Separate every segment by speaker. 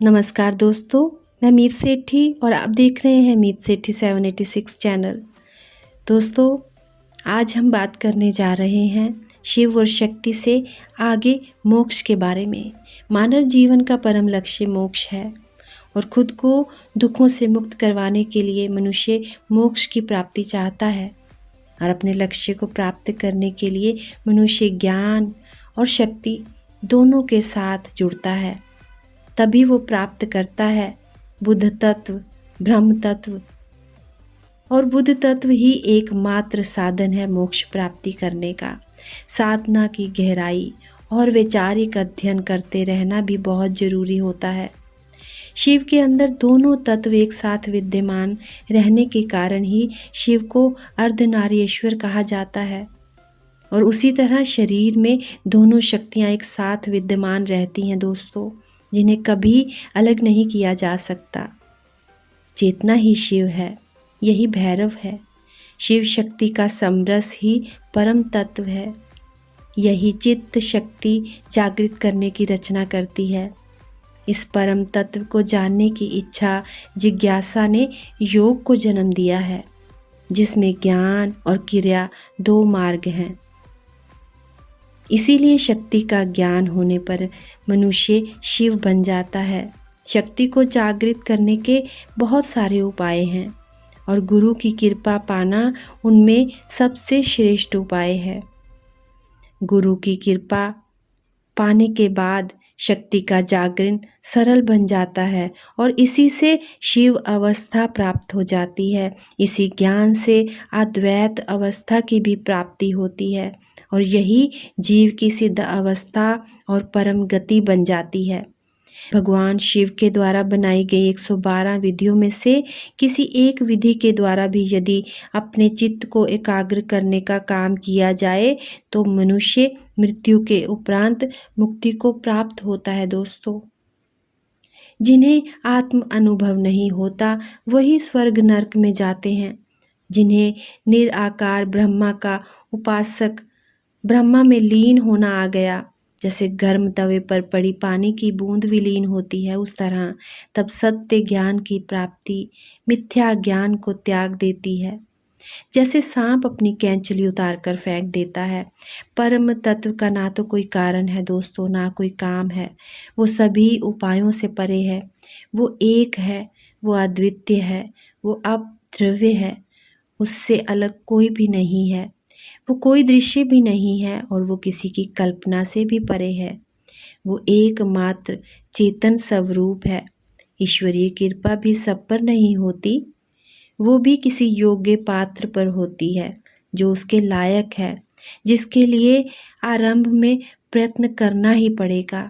Speaker 1: नमस्कार दोस्तों, मैं मीत सेठी और आप देख रहे हैं मीत सेठी 786 चैनल। दोस्तों, आज हम बात करने जा रहे हैं शिव और शक्ति से आगे मोक्ष के बारे में। मानव जीवन का परम लक्ष्य मोक्ष है और खुद को दुखों से मुक्त करवाने के लिए मनुष्य मोक्ष की प्राप्ति चाहता है और अपने लक्ष्य को प्राप्त करने के लिए मनुष्य ज्ञान और शक्ति दोनों के साथ जुड़ता है, तभी वो प्राप्त करता है बुद्ध तत्व, ब्रह्म तत्व। और बुद्ध तत्व ही एकमात्र साधन है मोक्ष प्राप्ति करने का। साधना की गहराई और वैचारिक अध्ययन करते रहना भी बहुत जरूरी होता है। शिव के अंदर दोनों तत्व एक साथ विद्यमान रहने के कारण ही शिव को अर्धनारीश्वर कहा जाता है और उसी तरह शरीर में दोनों शक्तियाँ एक साथ विद्यमान रहती हैं दोस्तों, जिन्हें कभी अलग नहीं किया जा सकता। चेतना ही शिव है, यही भैरव है। शिव शक्ति का समरस ही परम तत्व है। यही चित्त शक्ति जागृत करने की रचना करती है। इस परम तत्व को जानने की इच्छा जिज्ञासा ने योग को जन्म दिया है, जिसमें ज्ञान और क्रिया दो मार्ग हैं। इसीलिए शक्ति का ज्ञान होने पर मनुष्य शिव बन जाता है। शक्ति को जागृत करने के बहुत सारे उपाय हैं और गुरु की कृपा पाना उनमें सबसे श्रेष्ठ उपाय है। गुरु की कृपा पाने के बाद शक्ति का जागरण सरल बन जाता है और इसी से शिव अवस्था प्राप्त हो जाती है। इसी ज्ञान से अद्वैत अवस्था की भी प्राप्ति होती है और यही जीव की सिद्ध अवस्था और परम गति बन जाती है। भगवान शिव के द्वारा बनाई गई 112 विधियों में से किसी एक विधि के द्वारा भी यदि अपने चित्त को एकाग्र करने का काम किया जाए तो मनुष्य मृत्यु के उपरांत मुक्ति को प्राप्त होता है दोस्तों। जिन्हें आत्म अनुभव नहीं होता वही स्वर्ग नरक में जाते हैं। जिन्हें निराकार ब्रह्मा का उपासक ब्रह्मा में लीन होना आ गया, जैसे गर्म तवे पर पड़ी पानी की बूंद विलीन होती है, उस तरह तब सत्य ज्ञान की प्राप्ति मिथ्या ज्ञान को त्याग देती है। जैसे सांप अपनी कैंचली उतार कर फेंक देता है। परम तत्व का ना तो कोई कारण है दोस्तों, ना कोई काम है। वो सभी उपायों से परे है। वो एक है, वो अद्वितीय है, वो अद्रव्य है, उससे अलग कोई भी नहीं है। वो कोई दृश्य भी नहीं है और वो किसी की कल्पना से भी परे है। वो एकमात्र चेतन स्वरूप है। ईश्वरीय कृपा भी सब पर नहीं होती, वो भी किसी योग्य पात्र पर होती है जो उसके लायक है, जिसके लिए आरंभ में प्रयत्न करना ही पड़ेगा।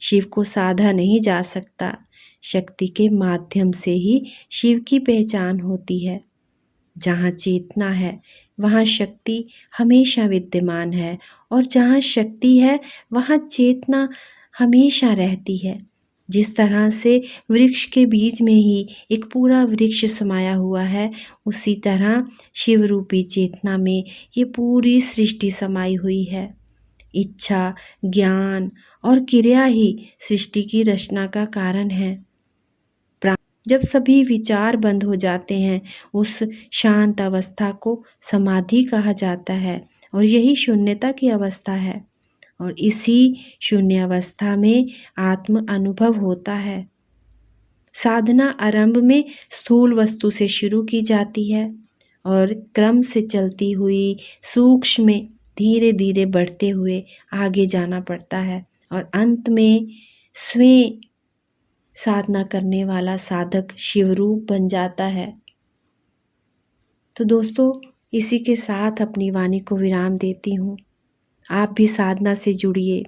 Speaker 1: शिव को साधा नहीं जा सकता। शक्ति के माध्यम से ही शिव की पहचान होती है। जहाँ चेतना है वहाँ शक्ति हमेशा विद्यमान है और जहाँ शक्ति है वहाँ चेतना हमेशा रहती है। जिस तरह से वृक्ष के बीज में ही एक पूरा वृक्ष समाया हुआ है, उसी तरह शिव रूपी चेतना में ये पूरी सृष्टि समाई हुई है। इच्छा, ज्ञान और क्रिया ही सृष्टि की रचना का कारण है। जब सभी विचार बंद हो जाते हैं उस शांत अवस्था को समाधि कहा जाता है और यही शून्यता की अवस्था है और इसी शून्य अवस्था में आत्म अनुभव होता है। साधना आरंभ में स्थूल वस्तु से शुरू की जाती है और क्रम से चलती हुई सूक्ष्म में धीरे धीरे बढ़ते हुए आगे जाना पड़ता है और अंत में स्वयं साधना करने वाला साधक शिवरूप बन जाता है। तो दोस्तों, इसी के साथ अपनी वाणी को विराम देती हूँ। आप भी साधना से जुड़िए,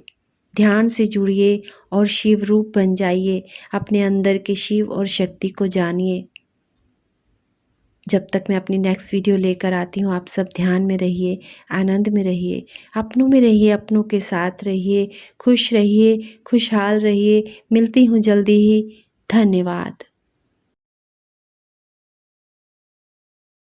Speaker 1: ध्यान से जुड़िए और शिव रूप बन जाइए। अपने अंदर के शिव और शक्ति को जानिए। जब तक मैं अपनी नेक्स्ट वीडियो लेकर आती हूँ, आप सब ध्यान में रहिए, आनंद में रहिए, अपनों में रहिए, अपनों के साथ रहिए, खुश रहिए, खुशहाल रहिए। मिलती हूँ जल्दी ही। धन्यवाद।